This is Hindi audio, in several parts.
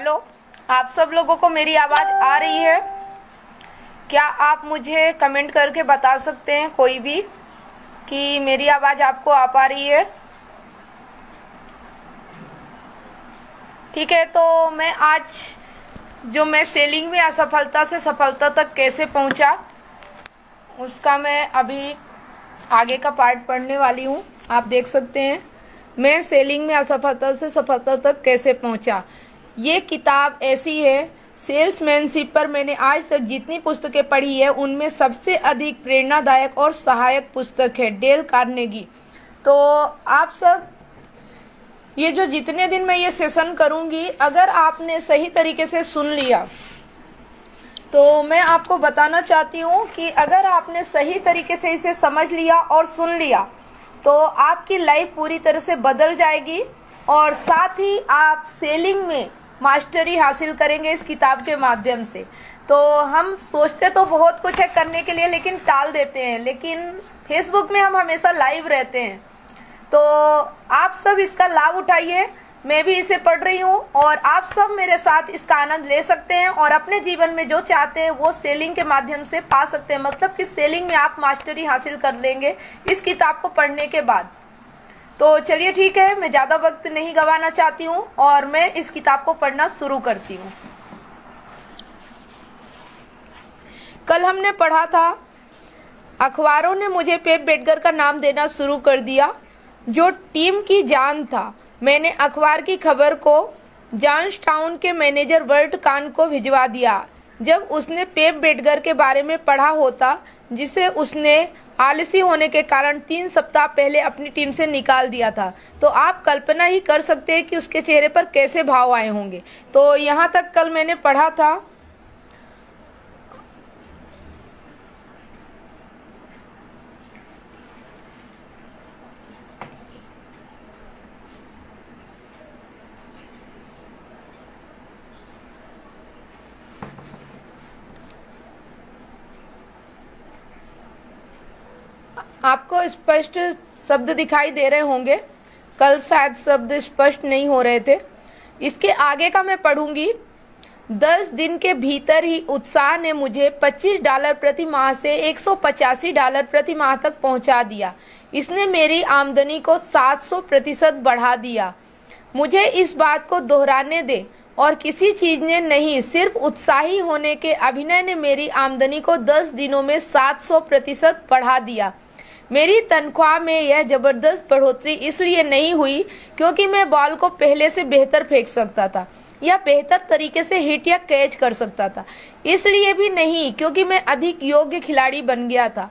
हेलो, आप सब लोगों को मेरी आवाज़ आ रही है? क्या आप मुझे कमेंट करके बता सकते हैं कोई भी कि मेरी आवाज़ आपको आ पा रही है? ठीक है, तो मैं आज मैं सेलिंग में असफलता से सफलता तक कैसे पहुंचा, उसका मैं अभी आगे का पार्ट पढ़ने वाली हूं। आप देख सकते हैं, मैं सेलिंग में असफलता से सफलता तक कैसे पहुंचा। ये किताब ऐसी है, सेल्समैनशिप पर मैंने आज तक जितनी पुस्तकें पढ़ी है उनमें सबसे अधिक प्रेरणादायक और सहायक पुस्तक है, डेल कार्नेगी। तो आप सब ये जो जितने दिन मैं ये सेशन करूंगी, अगर आपने सही तरीके से सुन लिया तो मैं आपको बताना चाहती हूँ कि अगर आपने सही तरीके से इसे समझ लिया और सुन लिया तो आपकी लाइफ पूरी तरह से बदल जाएगी और साथ ही आप सेलिंग में मास्टरी हासिल करेंगे इस किताब के माध्यम से। तो हम सोचते तो बहुत कुछ है करने के लिए, लेकिन टाल देते हैं। लेकिन फेसबुक में हम हमेशा लाइव रहते हैं, तो आप सब इसका लाभ उठाइए। मैं भी इसे पढ़ रही हूँ और आप सब मेरे साथ इसका आनंद ले सकते हैं और अपने जीवन में जो चाहते हैं वो सेलिंग के माध्यम से पा सकते हैं। मतलब कि सेलिंग में आप मास्टरी हासिल कर लेंगे इस किताब को पढ़ने के बाद। तो चलिए ठीक है, मैं ज़्यादा वक्त नहीं गंवाना चाहती हूँ और मैं इस किताब को पढ़ना शुरू करती हूँ। कल हमने पढ़ा था, अखबारों ने मुझे पेप बेडगर का नाम देना शुरू कर दिया, जो टीम की जान था। मैंने अखबार की खबर को जॉर्जटाउन के मैनेजर वर्ट कान को भिजवा दिया। जब उसने पेप बेडगर के बारे में पढ़ा होता, जिसे उसने आलसी होने के कारण 3 सप्ताह पहले अपनी टीम से निकाल दिया था, तो आप कल्पना ही कर सकते हैं कि उसके चेहरे पर कैसे भाव आए होंगे। तो यहाँ तक कल मैंने पढ़ा था। आपको स्पष्ट शब्द दिखाई दे रहे होंगे, कल शायद शब्द स्पष्ट नहीं हो रहे थे। इसके आगे का मैं पढ़ूंगी। 10 दिन के भीतर ही उत्साह ने मुझे $25 प्रति माह से $185 प्रति माह तक पहुंचा दिया। इसने मेरी आमदनी को 700% बढ़ा दिया। मुझे इस बात को दोहराने दे, और किसी चीज ने नहीं, सिर्फ उत्साही होने के अभिनय ने मेरी आमदनी को 10 दिनों में 700% बढ़ा दिया। मेरी तनख्वाह में यह जबरदस्त बढ़ोतरी इसलिए नहीं हुई क्योंकि मैं बॉल को पहले से बेहतर फेंक सकता था या बेहतर तरीके से हिट या कैच कर सकता था, इसलिए भी नहीं क्योंकि मैं अधिक योग्य खिलाड़ी बन गया था।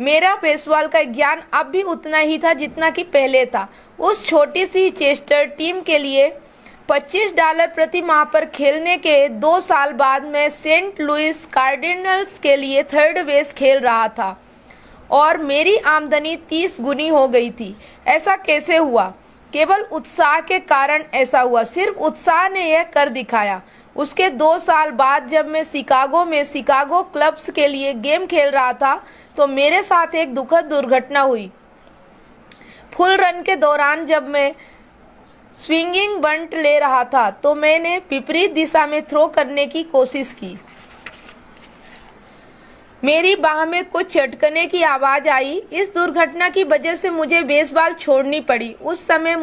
मेरा बेसबॉल का ज्ञान अब भी उतना ही था जितना कि पहले था। उस छोटी सी चेस्टर टीम के लिए $25 प्रति माह पर खेलने के 2 साल बाद मैं सेंट लुइस कार्डिनल्स के लिए थर्ड बेस खेल रहा था और मेरी आमदनी 30 गुनी हो गई थी। ऐसा कैसे हुआ? केवल उत्साह के कारण ऐसा हुआ। सिर्फ उत्साह ने यह कर दिखाया। उसके 2 साल बाद जब मैं शिकागो में शिकागो क्लब्स के लिए गेम खेल रहा था तो मेरे साथ एक दुखद दुर्घटना हुई। फुल रन के दौरान जब मैं स्विंगिंग बंट ले रहा था तो मैंने विपरीत दिशा में थ्रो करने की कोशिश की। मेरी बाह में कुछ चटकने की आवाज आई। इस दुर्घटना की वजह से मुझे बेसबॉल छोड़नी पड़ी। उस समय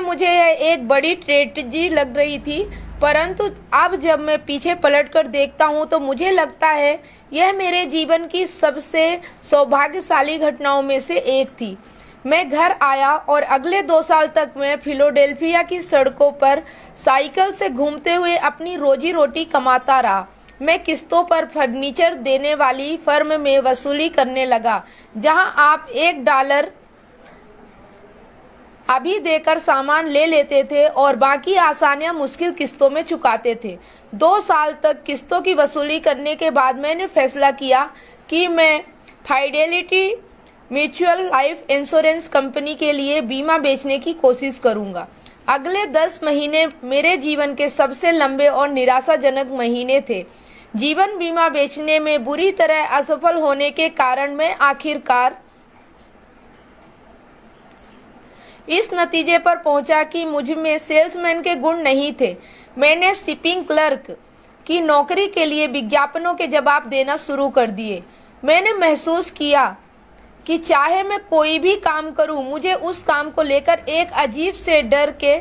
मुझे यह एक बड़ी ट्रेजेडी लग रही थी, परंतु अब जब मैं पीछे पलटकर देखता हूं तो मुझे लगता है यह मेरे जीवन की सबसे सौभाग्यशाली घटनाओं में से एक थी। मैं घर आया और अगले 2 साल तक मैं फिलाडेल्फिया की सड़कों पर साइकिल से घूमते हुए अपनी रोजी रोटी कमाता रहा। मैं किस्तों पर फर्नीचर देने वाली फर्म में वसूली करने लगा, जहां आप $1 अभी देकर सामान ले लेते थे और बाकी आसानियां मुश्किल किस्तों में चुकाते थे। 2 साल तक किस्तों की वसूली करने के बाद मैंने फैसला किया कि मैं fidelity mutual life insurance company के लिए बीमा बेचने की कोशिश करूंगा। अगले 10 महीने मेरे जीवन के सबसे लंबे और निराशाजनक महीने थे। जीवन बीमा बेचने में बुरी तरह असफल होने के कारण मैं आखिरकार इस नतीजे पर पहुंचा कि मुझ में सेल्समैन के गुण नहीं थे। मैंने शिपिंग क्लर्क की नौकरी के लिए विज्ञापनों के जवाब देना शुरू कर दिए। मैंने महसूस किया कि चाहे मैं कोई भी काम करूं, मुझे उस काम को लेकर एक अजीब से डर के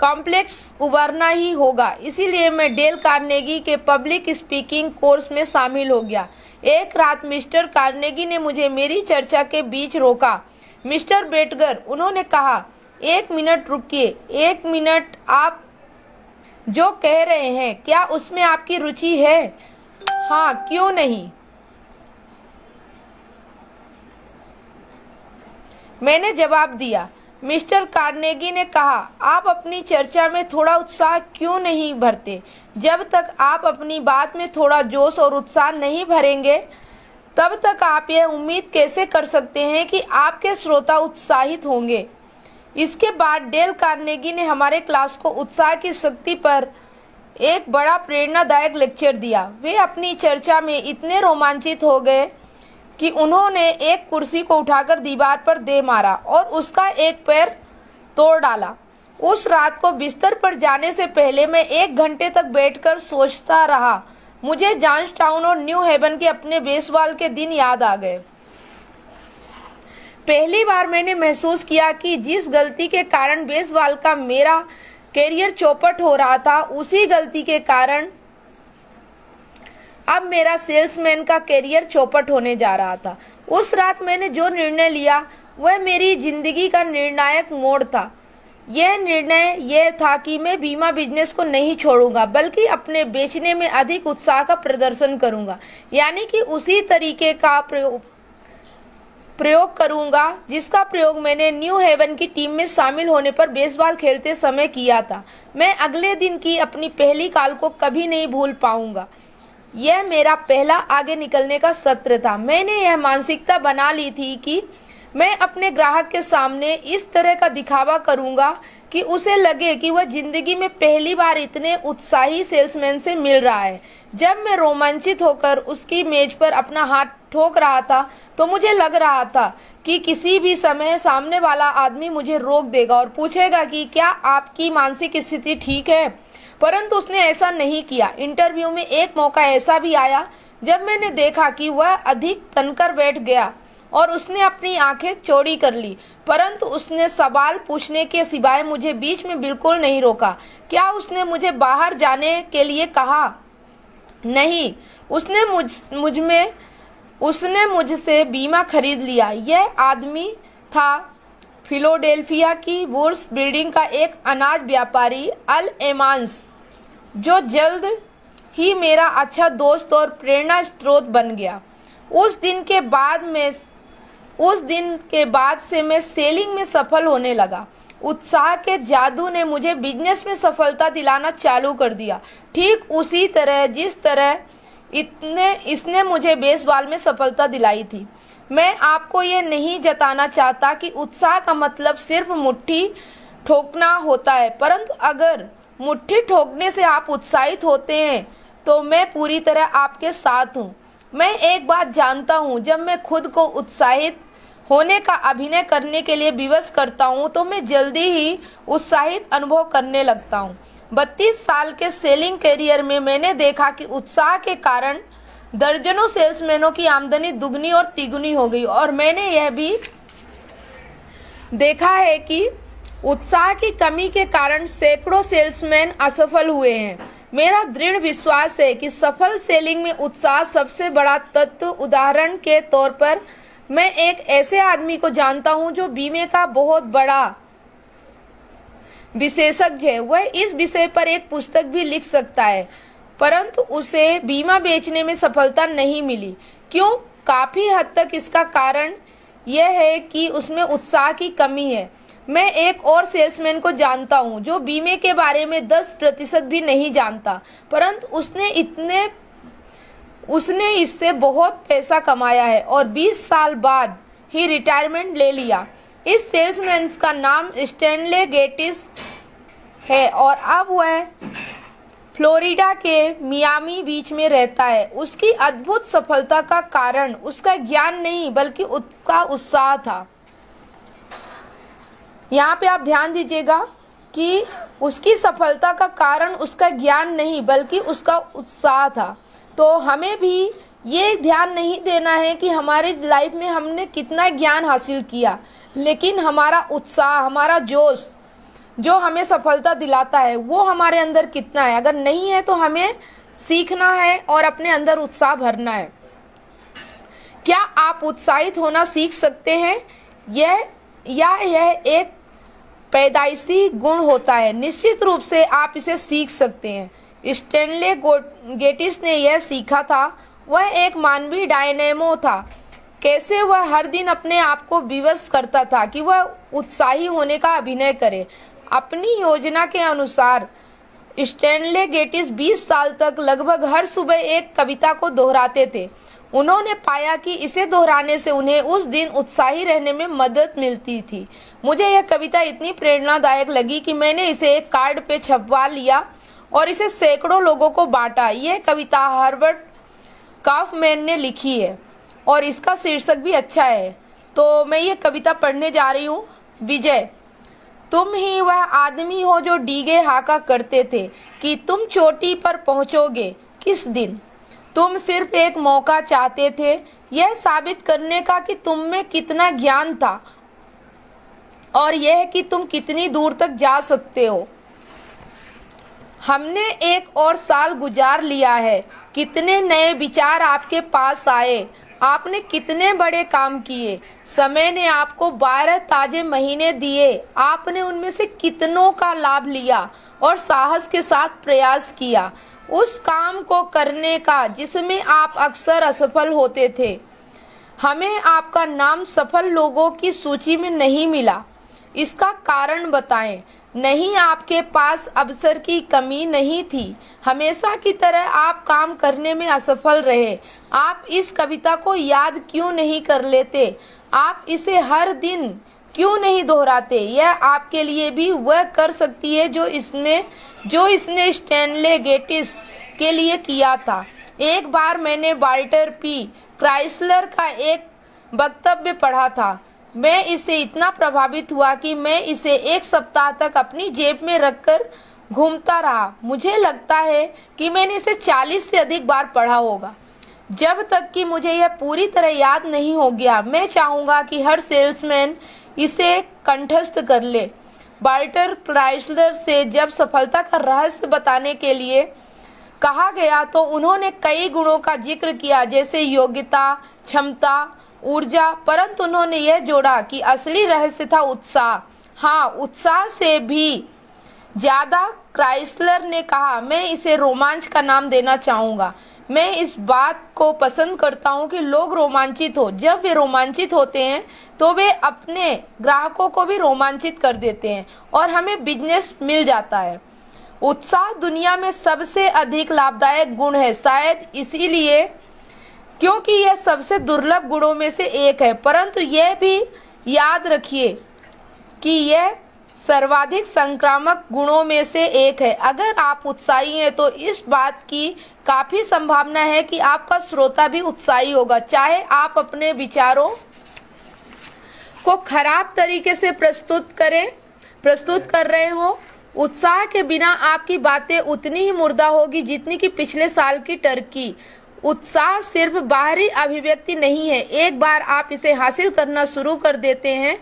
कॉम्प्लेक्स उभरना ही होगा। इसीलिए मैं डेल कार्नेगी के पब्लिक स्पीकिंग कोर्स में शामिल हो गया। एक रात मिस्टर कार्नेगी ने मुझे मेरी चर्चा के बीच रोका। मिस्टर बेटगर, उन्होंने कहा, 1 मिनट रुकिए। 1 मिनट, आप जो कह रहे हैं क्या उसमें आपकी रुचि है? हाँ, क्यों नहीं? मैंने जवाब दिया। मिस्टर कार्नेगी ने कहा, आप अपनी चर्चा में थोड़ा उत्साह क्यों नहीं भरते? जब तक आप अपनी बात में थोड़ा जोश और उत्साह नहीं भरेंगे, तब तक आप यह उम्मीद कैसे कर सकते हैं कि आपके श्रोता उत्साहित होंगे? इसके बाद डेल कार्नेगी ने हमारे क्लास को उत्साह की शक्ति पर एक बड़ा प्रेरणादायक लेक्चर दिया। वे अपनी चर्चा में इतने रोमांचित हो गए कि उन्होंने एक कुर्सी को उठाकर दीवार पर दे मारा और उसका एक पैर तोड़ डाला। उस रात को बिस्तर पर जाने से पहले मैं 1 घंटे तक बैठकर सोचता रहा। मुझे जॉर्जटाउन और न्यू हेवन के अपने बेसबॉल के दिन याद आ गए। पहली बार मैंने महसूस किया कि जिस गलती के कारण बेसबॉल का मेरा कैरियर चौपट हो रहा था, उसी गलती के कारण अब मेरा सेल्समैन का कैरियर चौपट होने जा रहा था। उस रात मैंने जो निर्णय लिया वह मेरी जिंदगी का निर्णायक मोड़ था। यह निर्णय यह था कि मैं बीमा बिजनेस को नहीं छोड़ूंगा, बल्कि अपने बेचने में अधिक उत्साह का प्रदर्शन करूंगा। यानी कि उसी तरीके का प्रयोग करूंगा जिसका प्रयोग मैंने न्यू हेवन की टीम में शामिल होने पर बेसबॉल खेलते समय किया था। मैं अगले दिन की अपनी पहली कॉल को कभी नहीं भूल पाऊंगा। यह मेरा पहला आगे निकलने का सत्र था। मैंने यह मानसिकता बना ली थी कि मैं अपने ग्राहक के सामने इस तरह का दिखावा करूंगा कि उसे लगे कि वह जिंदगी में पहली बार इतने उत्साही सेल्समैन से मिल रहा है। जब मैं रोमांचित होकर उसकी मेज पर अपना हाथ ठोक रहा था तो मुझे लग रहा था कि किसी भी समय सामने वाला आदमी मुझे रोक देगा और पूछेगा कि क्या आपकी मानसिक स्थिति ठीक है, परंतु उसने ऐसा नहीं किया। इंटरव्यू में एक मौका ऐसा भी आया जब मैंने देखा कि वह अधिक तनकर बैठ गया और उसने अपनी आंखें चौड़ी कर ली, परंतु उसने सवाल पूछने के सिवाय मुझे बीच में बिल्कुल नहीं रोका। क्या उसने मुझे बाहर जाने के लिए कहा? नहीं, उसने मुझसे बीमा खरीद लिया। यह आदमी था फिलाडेल्फिया की वुड्स बिल्डिंग का एक अनाज व्यापारी अल एमांस, जो जल्द ही मेरा अच्छा दोस्त और प्रेरणा स्रोत बन गया। उस दिन के बाद से मैं सेलिंग में सफल होने लगा। उत्साह के जादू ने मुझे बिजनेस में सफलता दिलाना चालू कर दिया, ठीक उसी तरह जिस तरह इसने मुझे बेसबॉल में सफलता दिलाई थी। मैं आपको ये नहीं जताना चाहता कि उत्साह का मतलब सिर्फ मुट्ठी ठोकना होता है, परंतु अगर मुट्ठी ठोकने से आप उत्साहित होते हैं तो मैं पूरी तरह आपके साथ हूँ। मैं एक बात जानता हूँ, जब मैं खुद को उत्साहित होने का अभिनय करने के लिए विवश करता हूँ तो मैं जल्दी ही उत्साहित अनुभव करने लगता हूँ। 32 साल के सेलिंग करियर में मैंने देखा कि उत्साह के कारण दर्जनों सेल्समैनों की आमदनी दुगनी और तिगुनी हो गई, और मैंने यह भी देखा है कि उत्साह की कमी के कारण सैकड़ों सेल्समैन असफल हुए हैं। मेरा दृढ़ विश्वास है कि सफल सेलिंग में उत्साह सबसे बड़ा तत्व। उदाहरण के तौर पर मैं एक ऐसे आदमी को जानता हूं जो बीमे का बहुत बड़ा विशेषज्ञ है। वह इस विषय पर एक पुस्तक भी लिख सकता है, परंतु उसे बीमा बेचने में सफलता नहीं मिली। क्यों? काफी हद तक इसका कारण यह है कि उसमें उत्साह की कमी है। मैं एक और सेल्समैन को जानता हूं जो बीमे के बारे में 10% भी नहीं जानता, परंतु उसने इससे बहुत पैसा कमाया है और 20 साल बाद ही रिटायरमेंट ले लिया। इस सेल्समैन का नाम स्टैनले गेटिस है और अब वह फ्लोरिडा के मियामी बीच में रहता है। उसकी अद्भुत सफलता का कारण उसका ज्ञान नहीं बल्कि उसका उत्साह था। यहाँ पे आप ध्यान दीजिएगा कि उसकी सफलता का कारण उसका ज्ञान नहीं बल्कि उसका उत्साह था। तो हमें भी ये ध्यान नहीं देना है कि हमारी लाइफ में हमने कितना ज्ञान हासिल किया, लेकिन हमारा उत्साह, हमारा जोश जो हमें सफलता दिलाता है वो हमारे अंदर कितना है। अगर नहीं है तो हमें सीखना है और अपने अंदर उत्साह भरना है। क्या आप उत्साहित होना सीख सकते हैं? यह एक पैदाइशी गुण होता है। निश्चित रूप से आप इसे सीख सकते हैं। स्टैनले गेटिस ने यह सीखा था। वह एक मानवीय डायनेमो था। कैसे वह हर दिन अपने आप को विवश करता था कि वह उत्साही होने का अभिनय करे। अपनी योजना के अनुसार स्टैनले गेटिस 20 साल तक लगभग हर सुबह एक कविता को दोहराते थे। उन्होंने पाया कि इसे दोहराने से उन्हें उस दिन उत्साही रहने में मदद मिलती थी। मुझे यह कविता इतनी प्रेरणादायक लगी कि मैंने इसे एक कार्ड पे छपवा लिया और इसे सैकड़ों लोगों को बांटा। यह कविता हर्बर्ट काफमैन ने लिखी है और इसका शीर्षक भी अच्छा है। तो मैं ये कविता पढ़ने जा रही हूँ। विजय, तुम ही वह आदमी हो जो डीगे हाका करते थे कि तुम चोटी पर पहुंचोगे किस दिन। तुम सिर्फ एक मौका चाहते थे यह साबित करने का कि तुम में कितना ज्ञान था और यह कि तुम कितनी दूर तक जा सकते हो। हमने एक और साल गुजार लिया है। कितने नए विचार आपके पास आए। आपने कितने बड़े काम किए। समय ने आपको 12 ताजे महीने दिए। आपने उनमें से कितनों का लाभ लिया और साहस के साथ प्रयास किया उस काम को करने का जिसमें आप अक्सर असफल होते थे। हमें आपका नाम सफल लोगों की सूची में नहीं मिला। इसका कारण बताएं। नहीं, आपके पास अवसर की कमी नहीं थी। हमेशा की तरह आप काम करने में असफल रहे। आप इस कविता को याद क्यों नहीं कर लेते? आप इसे हर दिन क्यों नहीं दोहराते? यह आपके लिए भी वह कर सकती है जो इसने स्टैनले गेटिस के लिए किया था। एक बार मैंने वाल्टर पी क्राइसलर का एक वक्तव्य पढ़ा था। मैं इससे इतना प्रभावित हुआ कि मैं इसे एक सप्ताह तक अपनी जेब में रखकर घूमता रहा। मुझे लगता है कि मैंने इसे 40 से अधिक बार पढ़ा होगा, जब तक कि मुझे यह पूरी तरह याद नहीं हो गया। मैं चाहूंगा कि हर सेल्समैन इसे कंठस्थ कर ले। वाल्टर क्राइसलर से जब सफलता का रहस्य बताने के लिए कहा गया तो उन्होंने कई गुणों का जिक्र किया, जैसे योग्यता, क्षमता, ऊर्जा, परंतु उन्होंने यह जोड़ा कि असली रहस्य था उत्साह। हाँ, उत्साह से भी ज्यादा। क्राइसलर ने कहा, मैं इसे रोमांच का नाम देना चाहूंगा। मैं इस बात को पसंद करता हूं कि लोग रोमांचित हो। जब वे रोमांचित होते हैं तो वे अपने ग्राहकों को भी रोमांचित कर देते हैं और हमें बिजनेस मिल जाता है। उत्साह दुनिया में सबसे अधिक लाभदायक गुण है, शायद इसीलिए क्योंकि यह सबसे दुर्लभ गुणों में से एक है। परंतु यह भी याद रखिए कि यह सर्वाधिक संक्रामक गुणों में से एक है। अगर आप उत्साही हैं तो इस बात की काफी संभावना है कि आपका श्रोता भी उत्साही होगा, चाहे आप अपने विचारों को खराब तरीके से प्रस्तुत कर रहे हो। उत्साह के बिना आपकी बातें उतनी ही मुर्दा होगी जितनी कि पिछले साल की टर्की। उत्साह सिर्फ बाहरी अभिव्यक्ति नहीं है। एक बार आप इसे हासिल करना शुरू कर देते हैं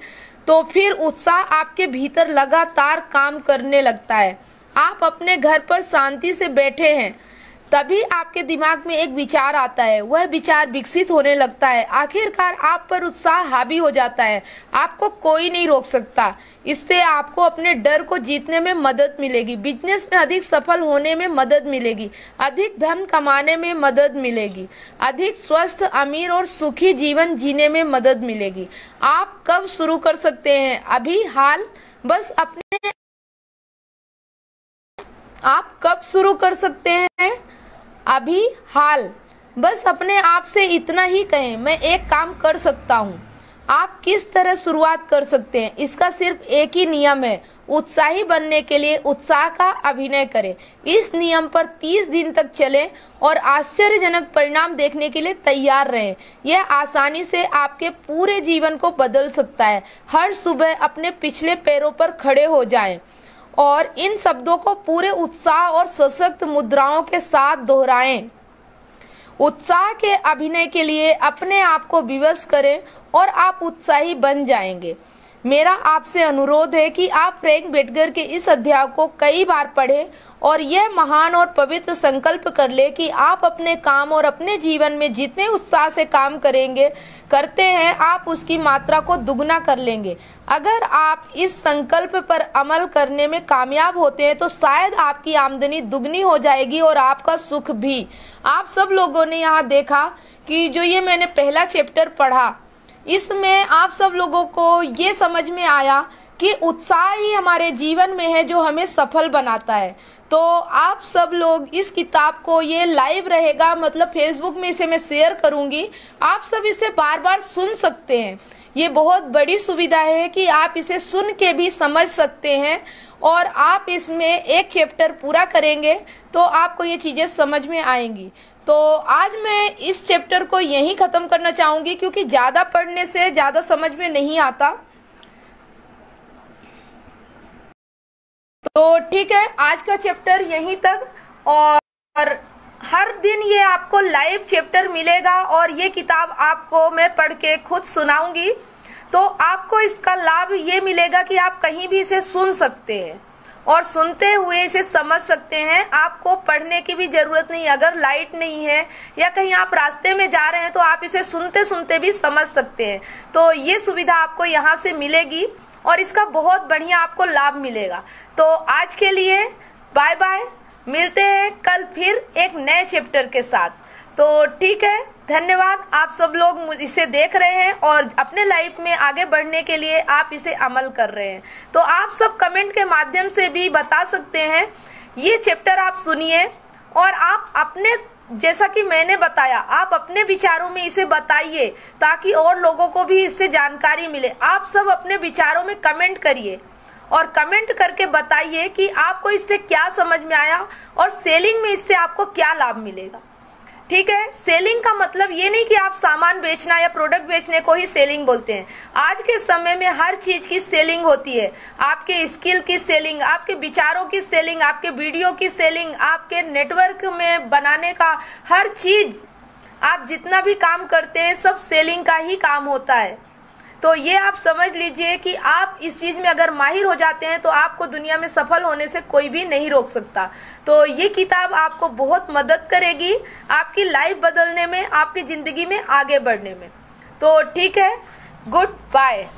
तो फिर उत्साह आपके भीतर लगातार काम करने लगता है। आप अपने घर पर शांति से बैठे हैं, तभी आपके दिमाग में एक विचार आता है। वह विचार विकसित होने लगता है। आखिरकार आप पर उत्साह हावी हो जाता है। आपको कोई नहीं रोक सकता। इससे आपको अपने डर को जीतने में मदद मिलेगी, बिजनेस में अधिक सफल होने में मदद मिलेगी, अधिक धन कमाने में मदद मिलेगी, अधिक स्वस्थ, अमीर और सुखी जीवन जीने में मदद मिलेगी। आप कब शुरू कर सकते हैं? अभी हाल बस अपने आप कब शुरू कर सकते हैं? अभी हाल बस अपने आप से इतना ही कहें, मैं एक काम कर सकता हूँ। आप किस तरह शुरुआत कर सकते हैं? इसका सिर्फ एक ही नियम है, उत्साही बनने के लिए उत्साह का अभिनय करें। इस नियम पर 30 दिन तक चलें और आश्चर्यजनक परिणाम देखने के लिए तैयार रहें। यह आसानी से आपके पूरे जीवन को बदल सकता है। हर सुबह अपने पिछले पैरों पर खड़े हो जाएं और इन शब्दों को पूरे उत्साह और सशक्त मुद्राओं के साथ दोहराएं। उत्साह के अभिनय के लिए अपने आप को विवश करें और आप उत्साही बन जाएंगे। मेरा आपसे अनुरोध है कि आप फ्रैंक बेटगर के इस अध्याय को कई बार पढ़ें और यह महान और पवित्र संकल्प कर ले कि आप अपने काम और अपने जीवन में जितने उत्साह से काम करते हैं, आप उसकी मात्रा को दुगना कर लेंगे। अगर आप इस संकल्प पर अमल करने में कामयाब होते हैं तो शायद आपकी आमदनी दुगनी हो जाएगी और आपका सुख भी। आप सब लोगों ने यहाँ देखा कि जो ये मैंने पहला चैप्टर पढ़ा, इसमें आप सब लोगों को ये समझ में आया कि उत्साह ही हमारे जीवन में है जो हमें सफल बनाता है। तो आप सब लोग इस किताब को, ये लाइव रहेगा, मतलब फेसबुक में इसे मैं शेयर करूंगी, आप सब इसे बार बार सुन सकते हैं। ये बहुत बड़ी सुविधा है कि आप इसे सुन के भी समझ सकते हैं और आप इसमें एक चैप्टर पूरा करेंगे तो आपको ये चीजें समझ में आएंगी। तो आज मैं इस चैप्टर को यहीं खत्म करना चाहूंगी क्योंकि ज्यादा पढ़ने से ज्यादा समझ में नहीं आता। तो ठीक है, आज का चैप्टर यहीं तक। और हर दिन ये आपको लाइव चैप्टर मिलेगा और ये किताब आपको मैं पढ़ के खुद सुनाऊंगी। तो आपको इसका लाभ ये मिलेगा कि आप कहीं भी इसे सुन सकते हैं और सुनते हुए इसे समझ सकते हैं। आपको पढ़ने की भी जरूरत नहीं। अगर लाइट नहीं है या कहीं आप रास्ते में जा रहे हैं तो आप इसे सुनते सुनते भी समझ सकते हैं। तो ये सुविधा आपको यहाँ से मिलेगी और इसका बहुत बढ़िया आपको लाभ मिलेगा। तो आज के लिए बाय बाय, मिलते हैं कल फिर एक नए चैप्टर के साथ। तो ठीक है, धन्यवाद। आप सब लोग इसे देख रहे हैं और अपने लाइफ में आगे बढ़ने के लिए आप इसे अमल कर रहे हैं। तो आप सब कमेंट के माध्यम से भी बता सकते हैं, ये चैप्टर आप सुनिए और आप अपने, जैसा कि मैंने बताया, आप अपने विचारों में इसे बताइए ताकि और लोगों को भी इससे जानकारी मिले। आप सब अपने विचारों में कमेंट करिए और कमेंट करके बताइए कि आपको इससे क्या समझ में आया और सेलिंग में इससे आपको क्या लाभ मिलेगा। ठीक है, सेलिंग का मतलब ये नहीं कि आप सामान बेचना या प्रोडक्ट बेचने को ही सेलिंग बोलते हैं। आज के समय में हर चीज की सेलिंग होती है। आपके स्किल की सेलिंग, आपके विचारों की सेलिंग, आपके वीडियो की सेलिंग, आपके नेटवर्क में बनाने का हर चीज, आप जितना भी काम करते हैं सब सेलिंग का ही काम होता है। तो ये आप समझ लीजिए कि आप इस चीज में अगर माहिर हो जाते हैं तो आपको दुनिया में सफल होने से कोई भी नहीं रोक सकता। तो ये किताब आपको बहुत मदद करेगी आपकी लाइफ बदलने में, आपकी जिंदगी में आगे बढ़ने में। तो ठीक है, गुड बाय।